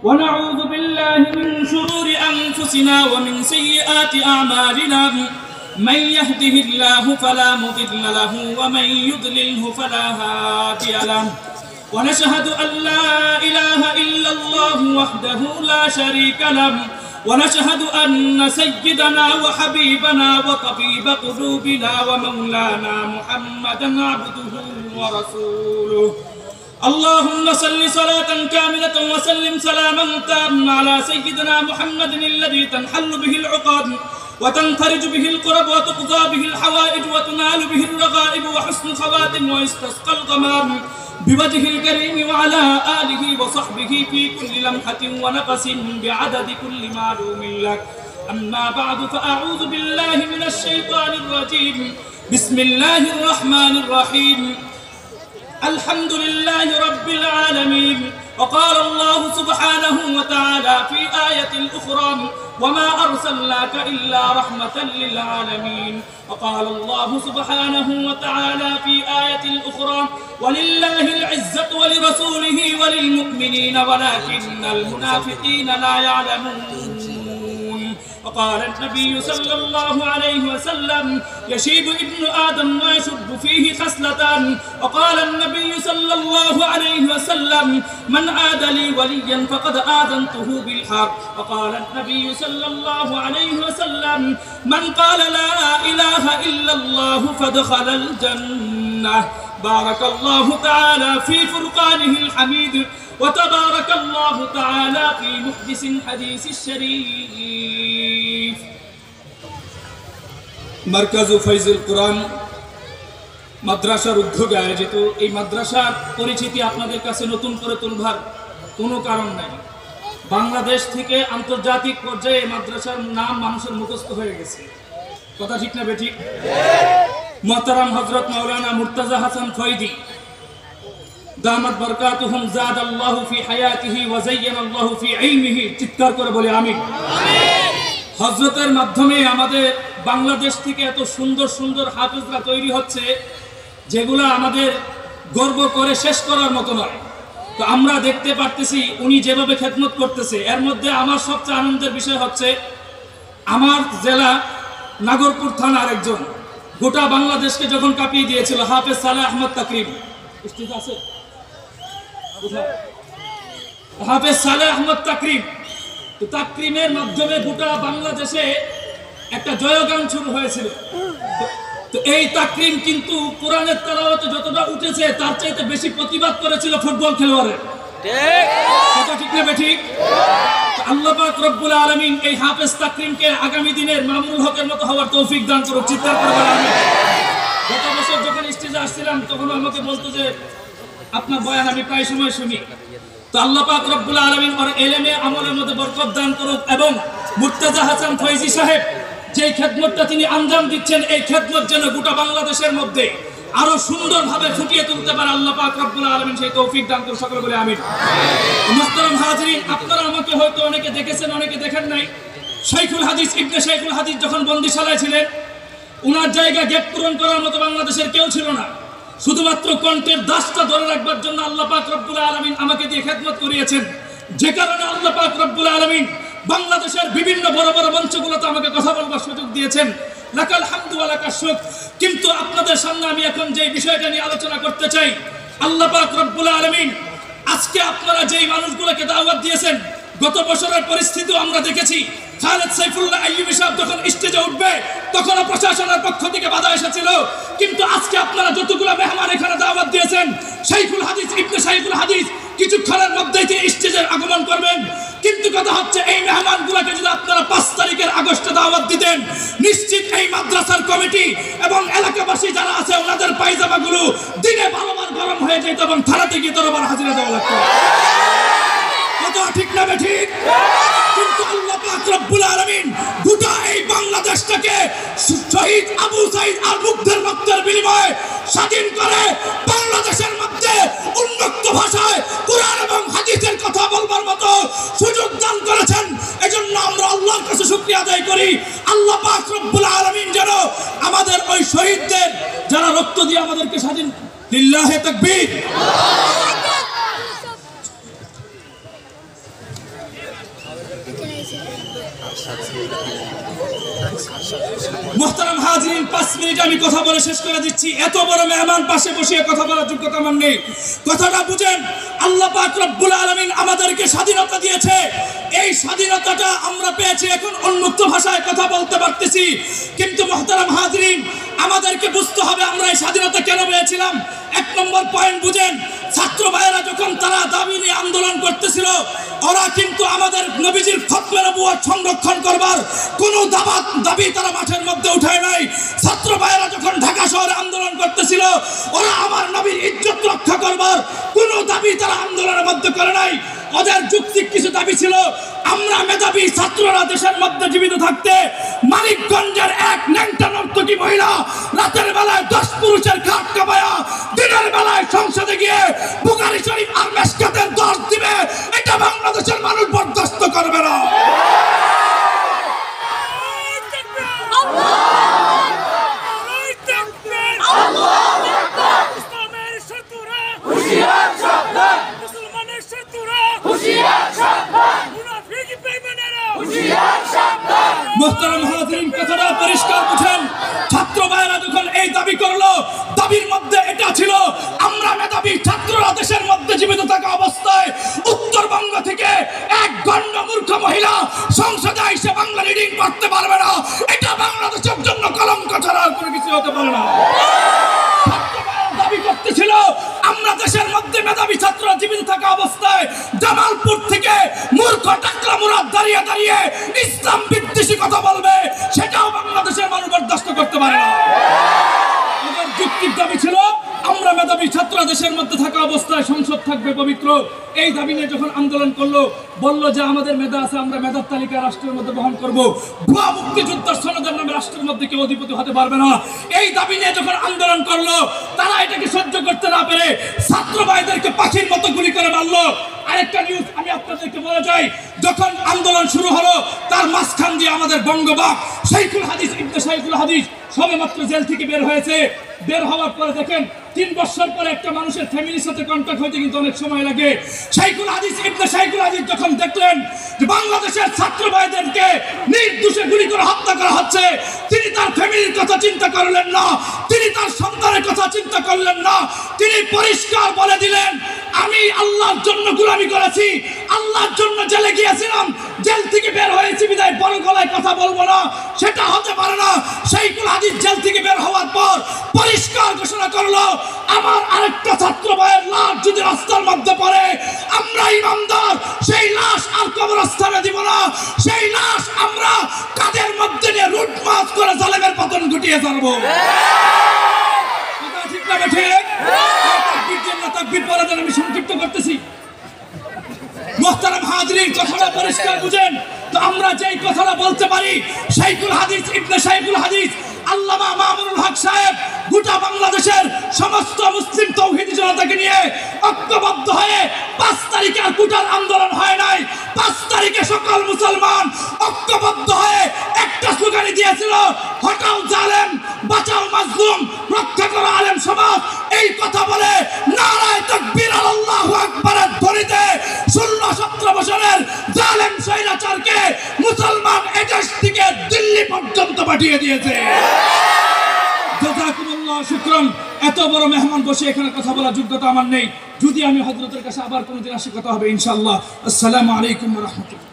ونعوذ بالله من شرور أنفسنا ومن سيئات أعمالنا من يهده الله فلا مضل له ومن يضلله فلا هادي له ونشهد أن لا إله إلا الله وحده لا شريك له ونشهد أن سيدنا وحبيبنا وطبيب قلوبنا ومولانا محمدا عبده ورسوله اللهم صل صلاة كاملة وسلم سلاما تاما على سيدنا محمد الذي تنحل به العقد وتنفرج به القرب وتقضى به الحوائج وتنال به الرغائب وحسن خواتم ويستسقى الغمام بوجه الكريم وعلى آله وصحبه في كل لمحة ونفس بعدد كل معلوم لك أما بعد فأعوذ بالله من الشيطان الرجيم بسم الله الرحمن الرحيم الحمد لله رب العالمين وقال الله سبحانه وتعالى في آية أخرى وما أرسلناك إلا رحمة للعالمين وقال الله سبحانه وتعالى في آية أخرى ولله العزة ولرسوله وللمؤمنين ولكن المنافقين لا يعلمون وقال النبي صلى الله عليه وسلم يشيب ابن آدم ويشب فيه خصلتان وقال النبي صلى الله عليه وسلم من عاد لي وليا فقد آذنته بالحرب وقال النبي صلى الله عليه وسلم من قال لا إله إلا الله فدخل الجنة بارك الله تعالى في فرقانه الحميد وتبارك الله تعالى في محدث حديث الشريف مركز فيض القرآن মাদ্রাসার উদ্যোগে আয়োজিত এই মাদ্রাসার পরিচিতি আপনাদের কাছে নতুন করে তুলবার কোনো কারণ নাই। বাংলাদেশ থেকে আন্তর্জাতিক পর্যায়ে এই মাদ্রাসার নাম মানুষের মুখস্থ হয়ে গেছে। কথা ঠিক না বেঠিক? মুহতারাম হযরত মাওলানা মুর্তজা হাসান ফয়দি দামাত বরকাতুহুম জাদাল্লাহু ফি হায়াতিহি ওয়া যায়্যানাল্লাহু ফি ইলমিহি চিৎকার করে বলে আমিন। হযরতের মাধ্যমে আমাদের বাংলাদেশ থেকে এত সুন্দর সুন্দর হাফেজরা তৈরি হচ্ছে যেগুলো আমাদের গর্ব করে শেষ করার মতো নয়। তো আমরা দেখতে পারতেছি উনি যেভাবে খেদমত করতেছে, এর মধ্যে আমার সবচেয়ে আনন্দের বিষয় হচ্ছে আমার জেলা নাগরপুর থানার একজন গোটা বাংলাদেশকে যখন কাঁপিয়ে দিয়েছিল হাফেজ সালেহ আহমদ তাকরিম, আছে হাফেজ সালেহ আহমদ তাকরিম, তো তাকরিমের মাধ্যমে গোটা বাংলাদেশে একটা জয়গান শুরু হয়েছিল। তো এই তাকরিম কিন্তু কোরআনের তেলাওয়াতে যতটা উঠেছে তার চাইতে বেশি প্রতিবাদ করেছিল ফুটবল খেলোয়াড়ের। কথা ঠিক না বেঠিক? আল্লাহ পাক রব্বুল আলামিন এই হাফেজ তাকরিমকে আগামী দিনের মামুনুল হকের মতো হওয়ার তৌফিক দান করুক। চিৎকার করে বলেন আমিন। গত বছর যখন স্টেজে আসছিলাম তখন আমাকে বলতো যে আপনার বয়ান আমি প্রায় সময় শুনি। তো আল্লাহ পাক রব্বুল আলামিন ওর ইলমে আমলের মধ্যে বরকত দান করুক এবং মুর্তজা হাসান ফয়জি সাহেব যে খেদমতটা তিনি আঞ্জাম দিচ্ছেন এই খেদমত যেন গোটা বাংলাদেশের মধ্যে আরো সুন্দরভাবে ফুটিয়ে তুলতে পারে আল্লাহ পাক রব্বুল আলামিন সেই তৌফিক দান করুন। সকলে বলে আমিন। মুহতারাম হাজিরিন, আপনারা আমাকে হয়তো অনেকে দেখেছেন অনেকে দেখেন নাই। শাইখুল হাদিস ইবনে শাইখুল হাদিস যখন বন্দিশালায় ছিলেন ওনার জায়গা গ্যাপ পূরণ করার মতো বাংলাদেশের কেউ ছিল না। শুধুমাত্র কণ্ঠের দাসটা ধরে রাখবার জন্য আল্লাহ পাক রব্বুল আলামিন আমাকে দিয়ে খেদমত করিয়েছেন, যে কারণে আল্লাহ পাক রব্বুল আলামিন বাংলাদেশের বিভিন্ন বড় বড় মঞ্চগুলোতে আমাকে কথা বলবার সুযোগ দিয়েছেন। লাকাল হামদু ওয়া লাকাশ শুকর। কিন্তু আপনাদের সামনে আমি এখন যে বিষয়টা নিয়ে আলোচনা করতে চাই, আল্লাহ পাক রব্বুল আলামিন আজকে আপনারা যেই মানুষগুলোকে দাওয়াত দিয়েছেন, গত বছরের পরিস্থিতিও আমরা দেখেছি। খালেদ সাইফুল্লাহ আইয়ুবী সাহেব যখন স্টেজে উঠবে তখন প্রশাসনের পক্ষ থেকে বাধা এসেছিল, কিন্তু আজকে আপনারা যতগুলো মেহমান এখানে দাওয়াত দিয়েছেন শাইখুল হাদিস ইবনে শাইখুল হাদিস কিছুক্ষণের মধ্যেই তিনি স্টেজে আগমন করবেন। কিন্তু কথা হচ্ছে এই মেহমানগুলোকে যদি আপনারা 5 তারিখের আগস্টে দাওয়াত দিতেন, নিশ্চিত এই মাদ্রাসার কমিটি এবং এলাকাবাসী যারা আছে ওনাদের পায়জামাগুলো দিনে ভালোবার গরম হয়ে যেত এবং থানাতে গিয়ে তরবার হাজিরা দেওয়া লাগতো। কথা ঠিক না ঠিক? কিন্তু আল্লাহ পাক রব্বুল আলামিন গোটা এই বাংলাদেশটাকে শহীদ আবু সাঈদ আল মুগ্ধের রক্তের বিনিময়ে স্বাধীন করে বাংলাদেশের মধ্যে উন্মুক্ত ভাষায় কোরআন এবং হাদিসের কথা বলবার মতো সুযোগ দান করেছেন। এজন্য আমরা আল্লাহর কাছে শুকরিয়া আদায় করি। আল্লাহ পাক রব্বুল আলামিন যেন আমাদের ওই শহীদদের যারা রক্ত দিয়ে আমাদেরকে স্বাধীন, লিল্লাহে তাকবীর, মুহতারাম হাজিরিন, 5 মিনিট আমি কথা বলে শেষ করে দিচ্ছি। এত বড় মেহমান পাশে বসিয়ে কথা বলার যোগ্যতা আমার নেই। কথাটা বুঝেন, আল্লাহ পাক রব্বুল আলামিন আমাদেরকে স্বাধীনতা দিয়েছে। এই স্বাধীনতাটা আমরা পেয়েছি, এখন উন্মুক্ত ভাষায় কথা বলতে পারতেছি। কিন্তু মুহতারাম হাজিরিন, আমাদেরকে বুঝতে হবে আমরা এই স্বাধীনতা কেন পেয়েছিলাম। 1 নম্বর পয়েন্ট বুঝেন, ছাত্র ভাইয়েরা যখন তারা দাবি নিয়ে আন্দোলন করতেছিল, ওরা কিন্তু আমাদের নবীজির খতমে নবুয়ত সংরক্ষণ করবার কোনো দাবি তারা মাঠের মধ্যে উঠায় নাই। ছাত্র ভাইয়েরা যখন ঢাকা শহরে আন্দোলন করতেছিল, ওরা আমার নবীর ইজ্জত রক্ষা করবার কোনো দাবি তারা আন্দোলনের মধ্যে করে নাই। ওদের যুক্তিক কিছু দাবি ছিল, আমরা মেধাবী ছাত্ররা দেশের মধ্যে জীবিত থাকতে মানিকগঞ্জের এক ন্যাংটা নর্তকী মহিলা রাতের বেলায় 10 পুরুষের খাট কাবায়া দিনের বেলায় সংসদে গিয়ে বুখারী শরীফ আর মেশকাতের দর্শ দিবে, এটা বাংলাদেশের মানুষ বরদাস্ত করবে না। মুহতারাম হাজিরিন, কথাটা পরিষ্কার বুঝেন। ছাত্র ভাইয়েরা যখন এই দাবি করলো, দাবির মধ্যে এটা ছিল আমরা মেধাবী ছাত্ররা দেশের মধ্যে জীবিত থাকা অবস্থায় উত্তরবঙ্গ থেকে এক গণ্য মূর্খ মহিলা সংসদে এসে বাংলা রিডিং করতে পারবে না, এটা বাংলাদেশের জন্য কলঙ্ক ছাড়া আর কোনো কিছু হতে পারে না। দাবি করতেছিল আমরা দেশের মধ্যে মেধাবী ছাত্ররা জীবিত থাকা অবস্থায় জামালপুর থেকে মূর্খ টাকলা মুরাদ দাঁড়িয়ে দাঁড়িয়ে ইসলাম বিদ্বেষী কথা বলবে, সেটাও বাংলাদেশের মানুষ বরদাস্ত করতে পারে না। ওদের যুক্তির দাবি ছিল আমরা মেধাবী ছাত্ররা দেশের মধ্যে থাকা অবস্থায় সংসদ থাকবে পবিত্র। এই দাবি নিয়ে যখন আন্দোলন করলো, বলল যে আমাদের মেধা আছে, আমরা মেধার তালিকা রাষ্ট্রের মধ্যে বহন করব, ভুয়া মুক্তিযোদ্ধার সনদের নামে রাষ্ট্রের মধ্যে কেউ অধিপতি হতে পারবে না। এই দাবি নিয়ে যখন আন্দোলন করলো, তারা এটাকে সহ্য করতে না পেরে ছাত্র ভাইদেরকে পাখির মতো গুলি করে মারলো। আরেকটা নিউজ আমি আপনাদেরকে বলে যাই, যখন আন্দোলন শুরু হলো তার মাঝখান দিয়ে আমাদের বঙ্গবাক শাইখুল হাদিস ইবনে শাইখুল হাদিস সবেমাত্র জেল থেকে বের হয়েছে। বের হওয়ার পরে দেখেন 3 বছর পরে একটা মানুষের ফ্যামিলির সাথে কন্ট্যাক্ট হইতে কিন্তু অনেক সময় লাগে। শাইখুল হাদিস ইবনে শাইখুল হাদিস যখন দেখলেন যে বাংলাদেশের ছাত্র ভাইদেরকে নির্দোষে গুলি করে হত্যা করা হচ্ছে, তিনি তার ফ্যামিলির কথা চিন্তা করলেন না, তিনি তার সন্তানের কথা চিন্তা করলেন না। তিনি পরিষ্কার বলে দিলেন, আমি আল্লাহর জন্য গোলামি করেছি, আল্লাহর জন্য জেলে গিয়েছিলাম, জেল থেকে বের হয়েছি বিদায় বড় গলায় কথা বলবো না, সেটা হতে পারে না। শাইখুল হাদিস জেল থেকে বের হওয়ার পর পরিষ্কার ঘোষণা করলো, আমার আরেকটা ছাত্র ভাইয়ের লাশ যদি রাস্তার মধ্যে পড়ে, আমরা ইমানদার সেই লাশ আর কবরস্থানে দিব না, সেই লাশ আমরা কাদের মধ্যে নিয়ে রুট মাছ করে জালেমের পতন ঘটিয়ে ছাড়বো। ঠিক না ঠিক? তাকবীর পড়া দেন, আমি সংক্ষিপ্ত করতেছি। মুহতারাম হাজিরিন, কথাটা পরিষ্কার বুঝেন। তো আমরা যেই কথাটা বলতে পারি, শাইখুল হাদিস ইবনে শাইখুল হাদিস আল্লামা মামুনুল হক সাহেব গোটা বাংলাদেশের সমস্ত মুসলিম তৌহিদি জনতাকে নিয়ে ঐক্যবদ্ধ হয়ে 5 তারিখে আর কোটার আন্দোলন হয় নাই। 5 তারিখে সকল মুসলমান ঐক্যবদ্ধ হয়ে একটা স্লোগানই দিয়েছিল, হটাও জালেম, বাঁচাও মাজলুম, রক্ষা করো আলেম সমাজ। এই কথা বলে নারায়ে তাকবীর আল্লাহু আকবারের ধ্বনিতে 16-17 বছরের জালেম স্বৈরাচারকে মুসলমান এদেশ থেকে দিল্লি পর্যন্ত পাঠিয়ে দিয়েছে। জাযাকুমুল্লাহ শুকরান। এত বড় মেহমান বসে এখানে কথা বলার যোগ্যতা আমার নেই। যদি আমি হযরতের কাছে আবার কোনোদিন আসি, কথা হবে ইনশাআল্লাহ। আসসালামু আলাইকুম ওয়া রাহমাতুল্লাহ।